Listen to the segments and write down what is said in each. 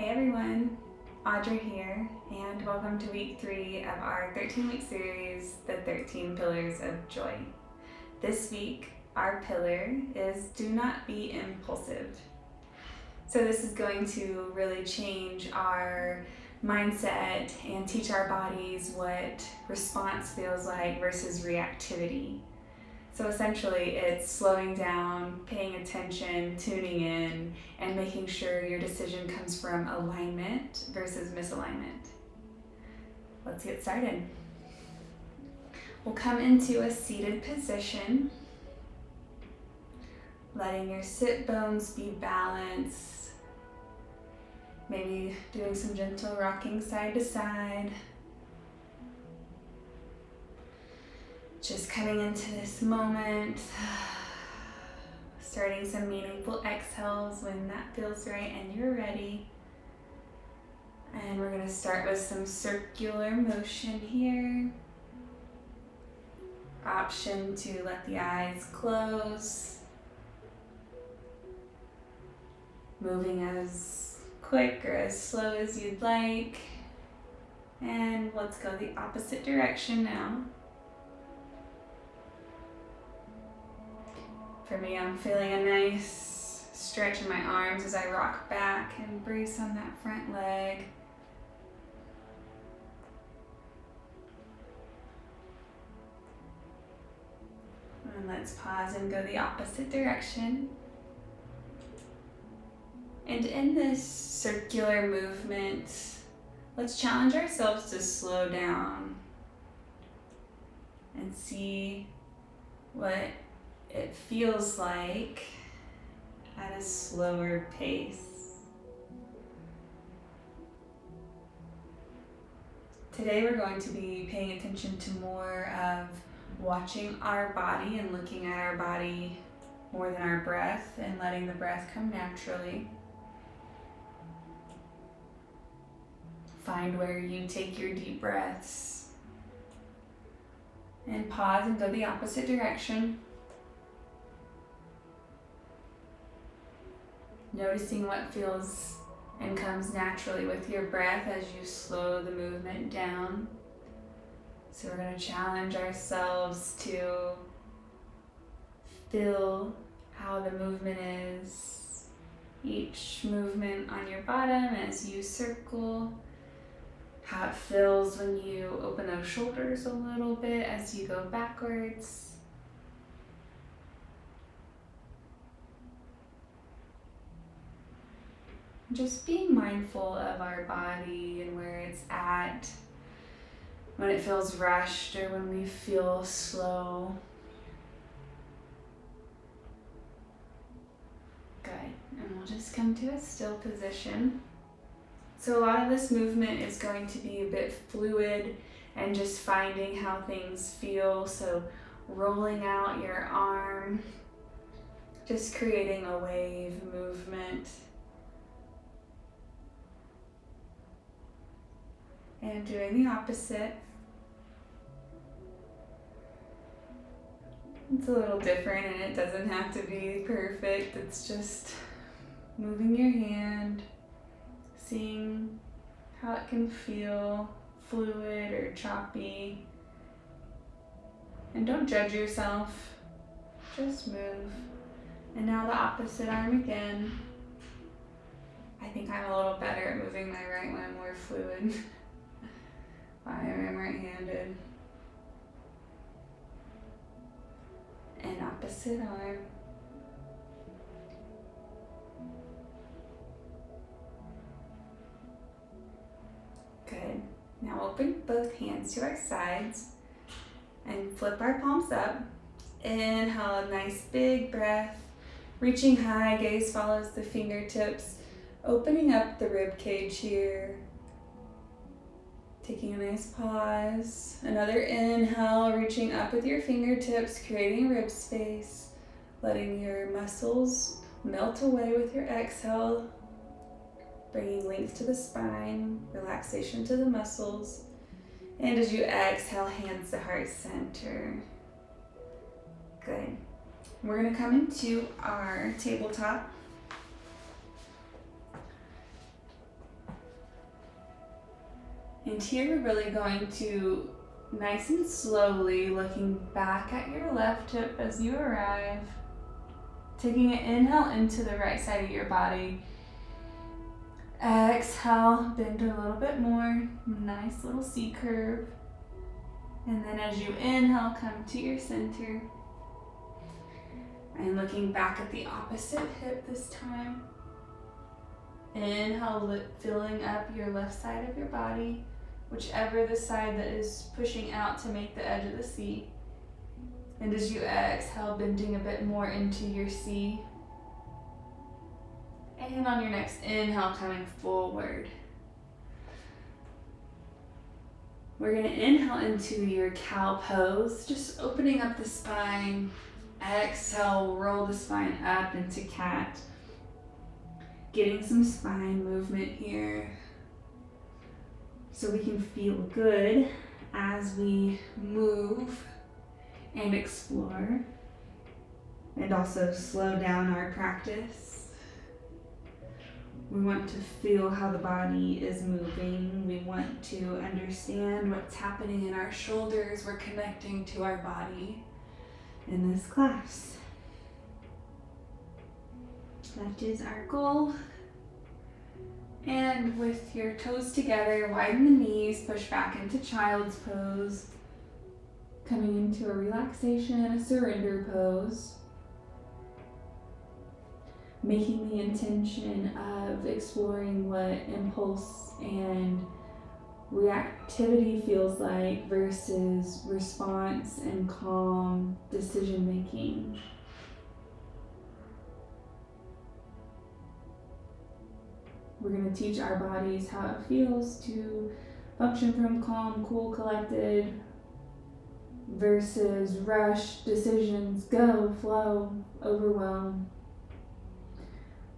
Hey everyone, Audra here, and welcome to week 3 of our 13-week series, The 13 Pillars of Joy. This week, our pillar is Do Not Be Impulsive. So this is going to really change our mindset and teach our bodies what response feels like versus reactivity. So essentially, it's slowing down, paying attention, tuning in, and making sure your decision comes from alignment versus misalignment. Let's get started. We'll come into a seated position, letting your sit bones be balanced, maybe doing some gentle rocking side to side. Just coming into this moment, starting some meaningful exhales when that feels right and you're ready. And we're going to start with some circular motion here. Option to let the eyes close. Moving as quick or as slow as you'd like. And let's go the opposite direction now. For me, I'm feeling a nice stretch in my arms as I rock back and brace on that front leg. And let's pause and go the opposite direction. And in this circular movement, let's challenge ourselves to slow down and see what it feels like at a slower pace. Today we're going to be paying attention to more of watching our body and looking at our body more than our breath and letting the breath come naturally. Find where you take your deep breaths and pause and go the opposite direction. Noticing what feels and comes naturally with your breath as you slow the movement down. So we're going to challenge ourselves to feel how the movement is. Each movement on your bottom as you circle. How it feels when you open those shoulders a little bit as you go backwards. Just being mindful of our body and where it's at when it feels rushed or when we feel slow. Good. And we'll just come to a still position. So a lot of this movement is going to be a bit fluid and just finding how things feel. So rolling out your arm, just creating a wave movement. And doing the opposite. It's a little different and it doesn't have to be perfect. It's just moving your hand, seeing how it can feel fluid or choppy. And don't judge yourself, just move. And now the opposite arm again. I think I'm a little better at moving my right when I'm more fluid. I am right-handed. And opposite arm. Good. Now we'll bring both hands to our sides and flip our palms up. Inhale, a nice big breath. Reaching high, gaze follows the fingertips. Opening up the rib cage here. Taking a nice pause. Another inhale, reaching up with your fingertips, creating rib space. Letting your muscles melt away with your exhale. Bringing length to the spine, relaxation to the muscles. And as you exhale, hands to heart center. Good. We're going to come into our tabletop. And here we're really going to, nice and slowly, looking back at your left hip as you arrive, taking an inhale into the right side of your body. Exhale, bend a little bit more, nice little C curve. And then as you inhale, come to your center. And looking back at the opposite hip this time. Inhale, filling up your left side of your body, whichever the side that is pushing out to make the edge of the C. And as you exhale, bending a bit more into your C. And on your next inhale, coming forward. We're going to inhale into your cow pose, just opening up the spine. Exhale, roll the spine up into cat. Getting some spine movement here so we can feel good as we move and explore, and also slow down our practice. We want to feel how the body is moving. We want to understand what's happening in our shoulders. We're connecting to our body in this class. That is our goal. And with your toes together, widen the knees, push back into child's pose. Coming into a relaxation and a surrender pose. Making the intention of exploring what impulse and reactivity feels like versus response and calm decision making. We're going to teach our bodies how it feels to function from calm, cool, collected versus rush, decisions, go, flow, overwhelm.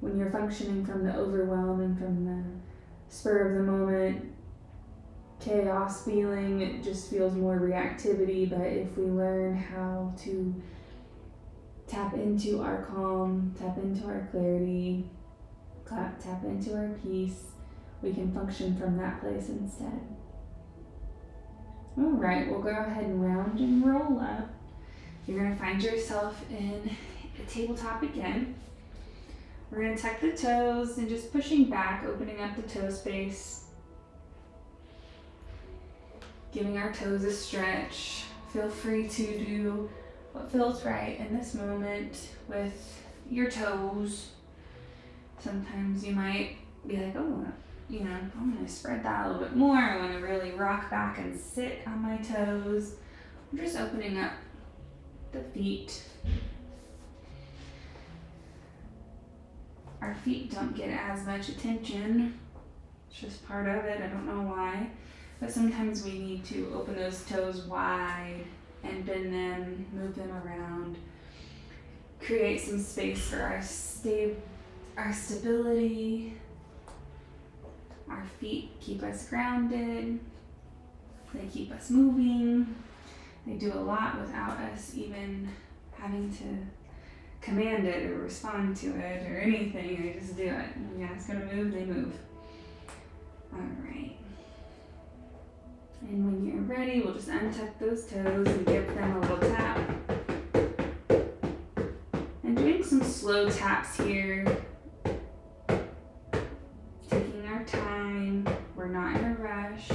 When you're functioning from the overwhelm and from the spur of the moment, chaos feeling, it just feels more reactivity. But if we learn how to tap into our calm, tap into our clarity, tap into our peace, we can function from that place instead. All right, we'll go ahead and round and roll up. You're going to find yourself in a tabletop again. We're going to tuck the toes and just pushing back, opening up the toe space. Giving our toes a stretch. Feel free to do what feels right in this moment with your toes. Sometimes you might be like, oh, I'm going to spread that a little bit more. I want to really rock back and sit on my toes. I'm just opening up the feet. Our feet don't get as much attention. It's just part of it. I don't know why. But sometimes we need to open those toes wide and bend them, move them around. Create some space for our stability. Our feet keep us grounded. They keep us moving. They do a lot without us even having to command it or respond to it or anything. They just do it. When you ask them to move, they move. All right. And when you're ready, we'll just untuck those toes and give them a little tap. And doing some slow taps here. Taking our time. We're not in a rush.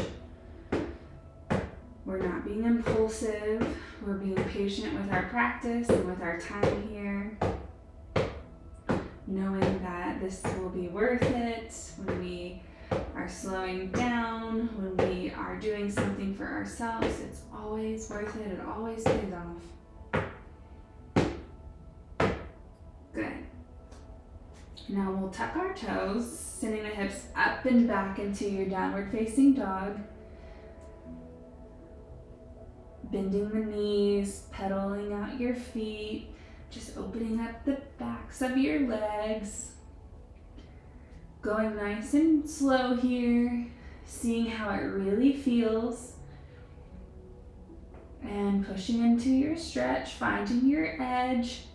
We're not being impulsive. We're being patient with our practice and with our time here. Knowing that this will be worth it when we are slowing down, when we are doing something for ourselves. It's always worth it. It always pays off. Good. Now we'll tuck our toes, sending the hips up and back into your downward facing dog. Bending the knees, pedaling out your feet, just opening up the backs of your legs. Going nice and slow here, seeing how it really feels. And pushing into your stretch, finding your edge,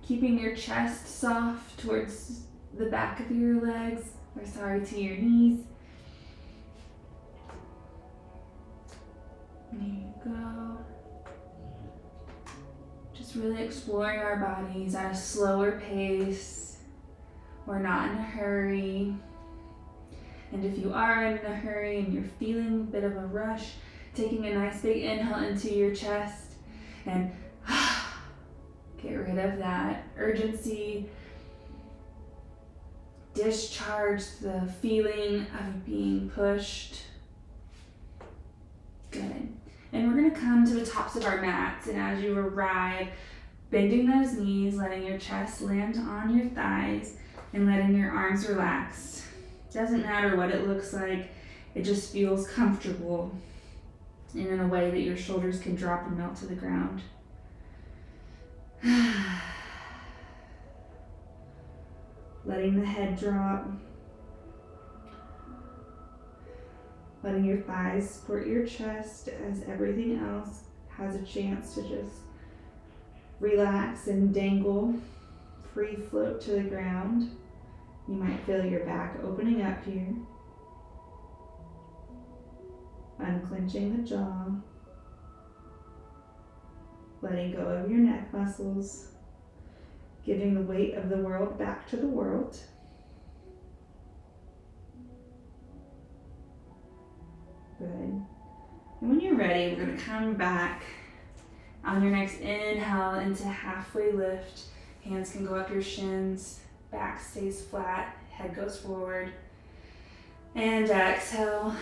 keeping your chest soft towards the back of your legs, to your knees. There you go. Just really exploring our bodies at a slower pace. We're not in a hurry. And if you are in a hurry and you're feeling a bit of a rush, taking a nice big inhale into your chest and get rid of that urgency. Discharge the feeling of being pushed. Good. And we're going to come to the tops of our mats, and as you arrive, bending those knees, letting your chest land on your thighs, and letting your arms relax. Doesn't matter what it looks like, it just feels comfortable and in a way that your shoulders can drop and melt to the ground. Letting the head drop. Letting your thighs support your chest as everything else has a chance to just relax and dangle, free float to the ground. You might feel your back opening up here. Unclenching the jaw. Letting go of your neck muscles. Giving the weight of the world back to the world. Good. And when you're ready, we're going to come back on your next inhale into halfway lift. Hands can go up your shins, back stays flat, head goes forward. And exhale,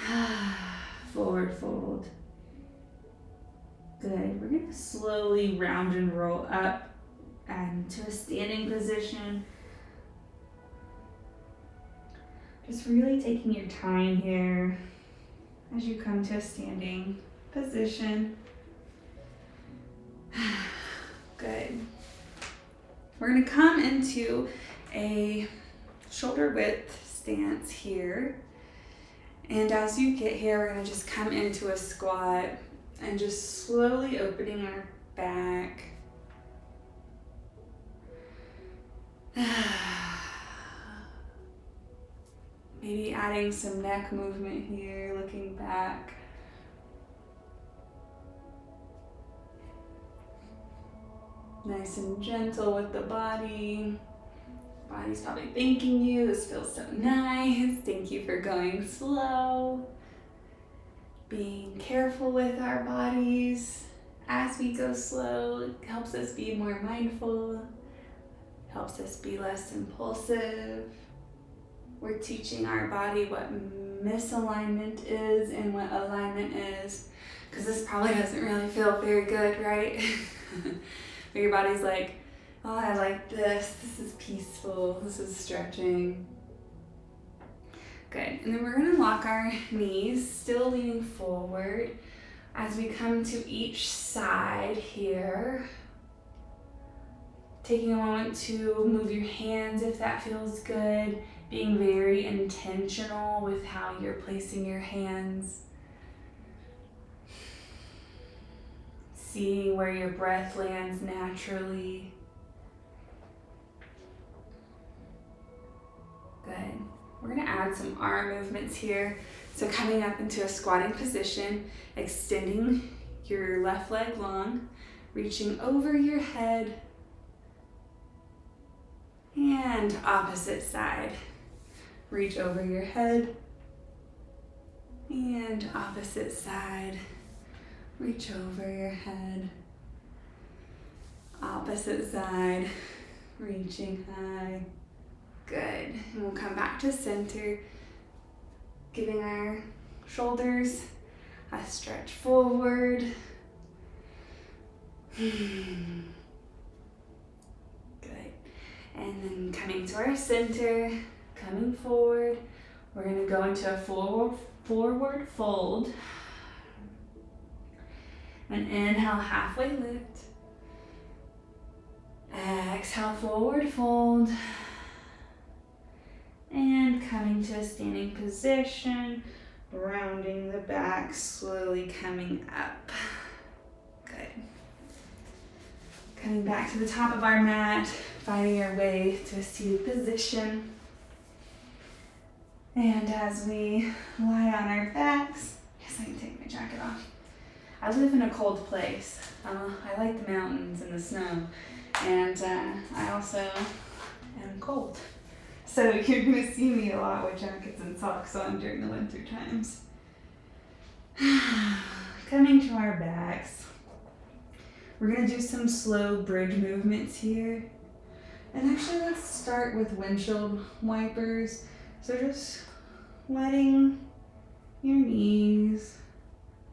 forward fold. Good. We're going to slowly round and roll up and to a standing position. Just really taking your time here as you come to a standing position. Good. We're going to come into a shoulder width stance here. And as you get here, we're going to just come into a squat and just slowly opening our back. Maybe adding some neck movement here, looking back. Nice and gentle with the body. Body's probably thanking you. This feels so nice. Thank you for going slow. Being careful with our bodies as we go slow helps us be more mindful. Helps us be less impulsive. We're teaching our body what misalignment is and what alignment is, because this probably doesn't really feel very good, right? But your body's like, oh, I like this. This is peaceful. This is stretching. Good. And then we're going to lock our knees, still leaning forward, as we come to each side here. Taking a moment to move your hands if that feels good. Being very intentional with how you're placing your hands. Seeing where your breath lands naturally. Good. We're going to add some arm movements here. So coming up into a squatting position, extending your left leg long, reaching over your head, and opposite side. Reach over your head, and opposite side. Reach over your head, opposite side, reaching high. Good. And we'll come back to center, giving our shoulders a stretch forward. Good. And then coming to our center, coming forward, we're going to go into a forward fold. And inhale, halfway lift. Exhale, forward fold. And coming to a standing position, rounding the back, slowly coming up. Good. Coming back to the top of our mat, finding our way to a seated position. And as we lie on our backs, yes, I can take my jacket off. I live in a cold place. I like the mountains and the snow, and I also am cold. So you're gonna see me a lot with jackets and socks on during the winter times. Coming to our backs, we're gonna do some slow bridge movements here. And actually let's start with windshield wipers. So just letting your knees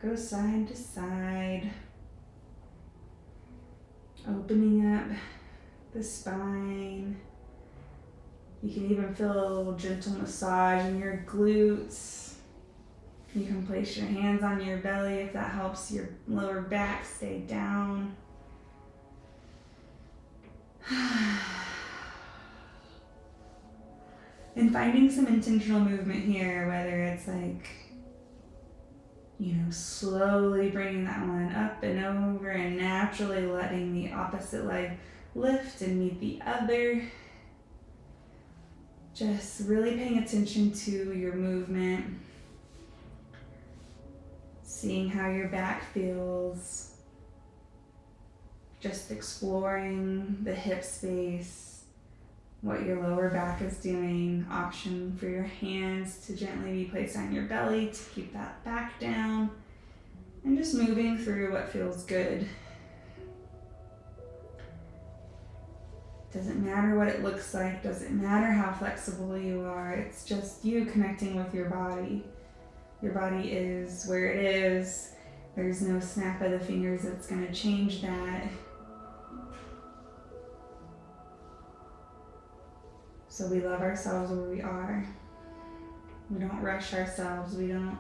go side to side, opening up the spine. You can even feel a little gentle massage in your glutes. You can place your hands on your belly if that helps your lower back stay down. And finding some intentional movement here, whether it's like, slowly bringing that one up and over and naturally letting the opposite leg lift and meet the other. Just really paying attention to your movement, seeing how your back feels, just exploring the hip space, what your lower back is doing, option for your hands to gently be placed on your belly to keep that back down, and just moving through what feels good. Doesn't matter what it looks like, doesn't matter how flexible you are, it's just you connecting with your body. Your body is where it is. There's no snap of the fingers that's going to change that. So we love ourselves where we are. We don't rush ourselves. We don't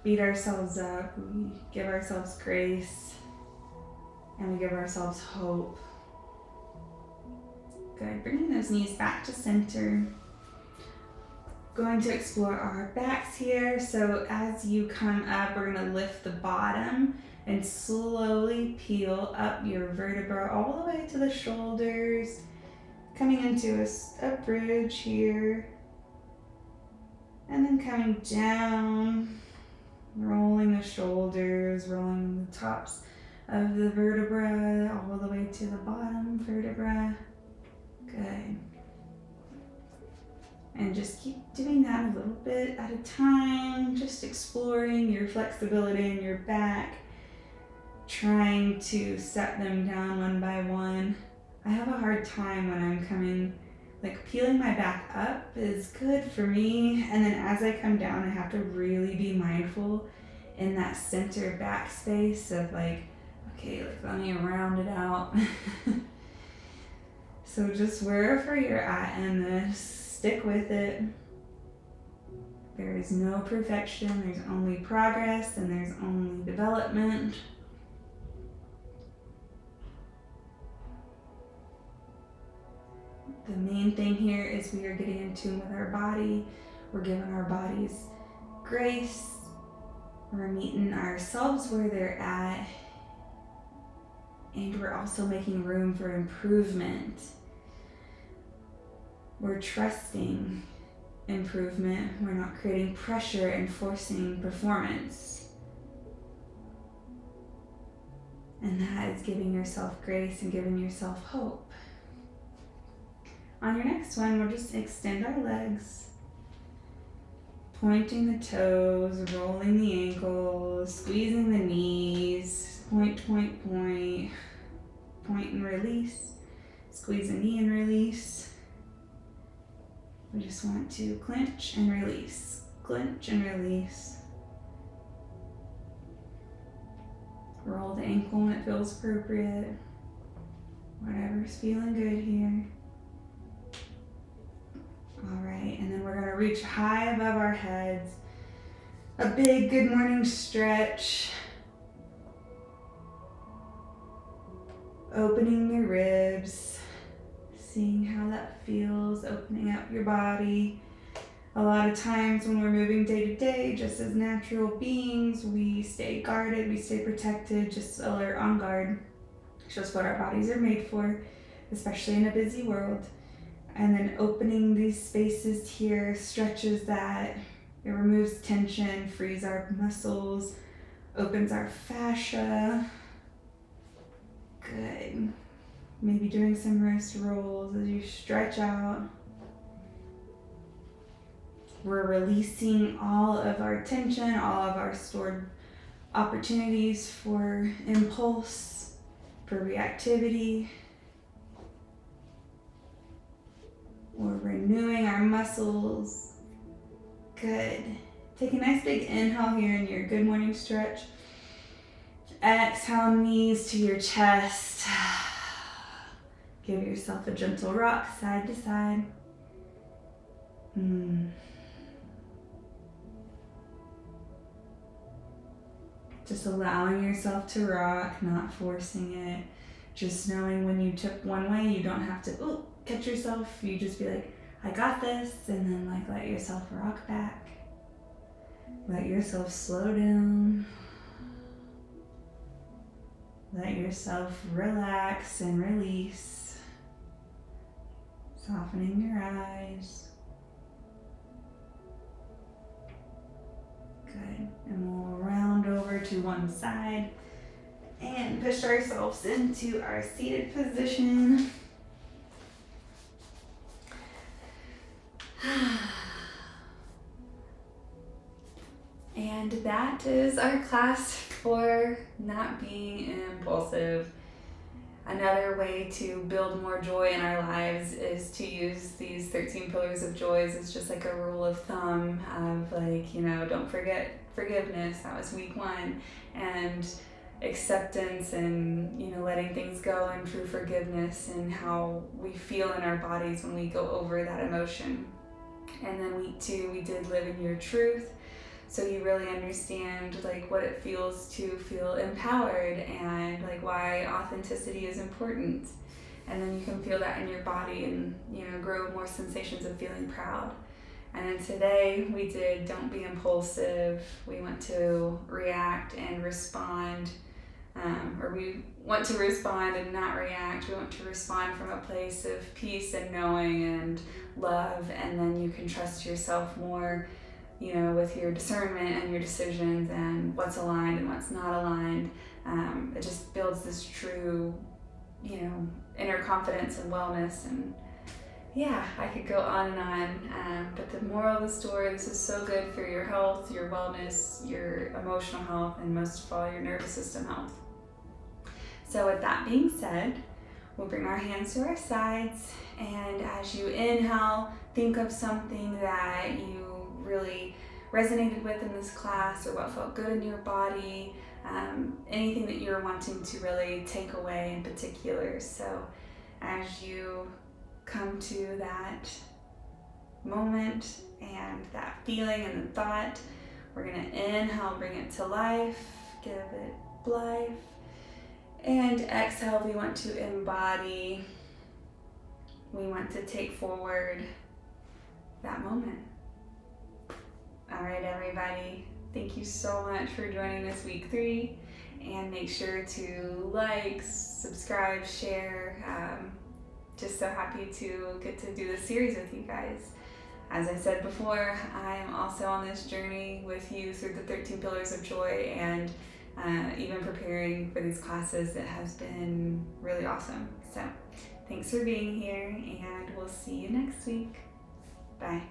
beat ourselves up. We give ourselves grace. And we give ourselves hope. Good. Bringing those knees back to center. Going to explore our backs here. So as you come up, we're going to lift the bottom and slowly peel up your vertebra all the way to the shoulders. Coming into a bridge here. And then coming down, rolling the shoulders, rolling the tops of the vertebra all the way to the bottom vertebra. Good. And just keep doing that a little bit at a time, just exploring your flexibility in your back, trying to set them down one by one. I have a hard time when I'm peeling my back up is good for me, and then as I come down, I have to really be mindful in that center back space of let me round it out. So just wherever you're at in this, stick with it. There is no perfection, there's only progress, and there's only development. The main thing here is we are getting in tune with our body. We're giving our bodies grace. We're meeting ourselves where they're at. And we're also making room for improvement. We're trusting improvement. We're not creating pressure and forcing performance. And that is giving yourself grace and giving yourself hope. On your next one, we'll just extend our legs, pointing the toes, rolling the ankles, squeezing the knees, point, point, point, point and release, squeeze the knee and release. We just want to clench and release, clench and release. Roll the ankle when it feels appropriate, whatever's feeling good here. All right, and then we're gonna reach high above our heads. A big good morning stretch. Opening your ribs, seeing how that feels, opening up your body. A lot of times when we're moving day to day, just as natural beings, we stay guarded, we stay protected, just alert, on guard. It's just what our bodies are made for, especially in a busy world. And then opening these spaces here stretches that, it removes tension, frees our muscles, opens our fascia. Good. Maybe doing some wrist rolls as you stretch out. We're releasing all of our tension, all of our stored opportunities for impulse, for reactivity. We're renewing our muscles. Good. Take a nice big inhale here in your good morning stretch. Exhale, knees to your chest. Give yourself a gentle rock side to side. Just allowing yourself to rock, not forcing it. Just knowing when you tip one way, you don't have to catch yourself. You just be like, I got this, and then like let yourself rock back. Let yourself slow down. Let yourself relax and release. Softening your eyes. Good. And we'll round over to one side and push ourselves into our seated position. And that is our class for not being impulsive. Another way to build more joy in our lives is to use these 13 pillars of joys as just like a rule of thumb of like, don't forget forgiveness. That was week 1. And acceptance and, letting things go and true forgiveness and how we feel in our bodies when we go over that emotion. And then week 2, we did live in your truth. So you really understand like what it feels to feel empowered and like why authenticity is important. And then you can feel that in your body and, grow more sensations of feeling proud. And then today we did don't be impulsive. We want to react and respond, or we want to respond and not react. We want to respond from a place of peace and knowing and love. And then you can trust yourself more, with your discernment and your decisions and what's aligned and what's not aligned. It just builds this true, inner confidence and wellness. And I could go on and on. But the moral of the story, this is so good for your health, your wellness, your emotional health, and most of all, your nervous system health. So with that being said, we'll bring our hands to our sides. And as you inhale, think of something that you really resonated with in this class or what felt good in your body, anything that you're wanting to really take away in particular. So as you come to that moment and that feeling and the thought, we're going to inhale, bring it to life, give it life, and exhale, we want to embody, we want to take forward that moment. All right, everybody, thank you so much for joining us week 3, and make sure to like, subscribe, share. Just so happy to get to do this series with you guys. As I said before, I am also on this journey with you through the 13 pillars of joy, and even preparing for these classes, it has been really awesome. So thanks for being here, and we'll see you next week. Bye.